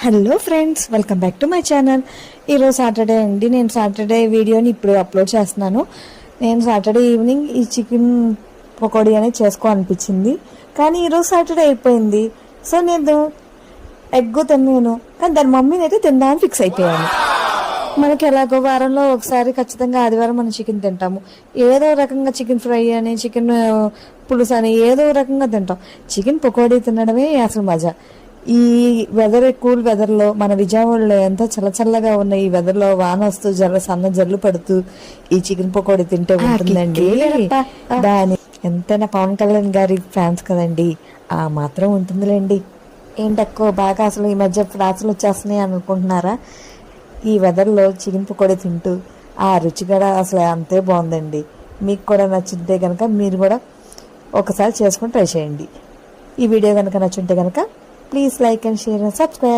Hello friends, welcome back to my channel. ఈరోజు Saturday అండి. నేను సాటర్డే వీడియోని ఇప్పుడు అప్లోడ్ చేస్తున్నాను. నేను సాటర్డే ఈవినింగ్ ఈ చికెన్ పకోడీ అనేది చేసుకోవాలనిపించింది, కానీ ఈరోజు సాటర్డే అయిపోయింది. సో నేను ఎగ్ తిన్నాను, కానీ దాని మమ్మీని అయితే తిందామని ఫిక్స్ అయిపోయాను. మనకి ఎలాగో వారంలో ఒకసారి ఖచ్చితంగా ఆదివారం మనం చికెన్ తింటాము. ఏదో రకంగా చికెన్ ఫ్రై అని, చికెన్ పులుసు అని ఏదో రకంగా తింటాం. చికెన్ పకోడీ తినడమే అసలు మజా. ఈ వెదర్, కూల్ వెదర్లో మన విజయవాడలో ఎంతో చల్లచల్లగా ఉన్న ఈ వెదర్లో వాన వస్తూ సన్న జల్లు పడుతూ ఈ చికెన్ పకోడీ తింటే ఉంటుందండి. దాని ఎంతైనా పవన్ కళ్యాణ్ గారి ఫ్యాన్స్ కదండి, ఆ మాత్రం ఉంటుందిలేండి. ఏంటక్కో బాగా అసలు ఈ మధ్య ఫ్లాసులు వచ్చేస్తున్నాయి అనుకుంటున్నారా? ఈ వెదర్లో చికెన్ పకోడీ తింటూ ఆ రుచి కూడా అసలు అంతే బాగుందండి. మీకు కూడా నచ్చుంటే కనుక మీరు కూడా ఒకసారి చేసుకుని ట్రై చేయండి. ఈ వీడియో కనుక నచ్చుంటే కనుక please like and share and subscribe.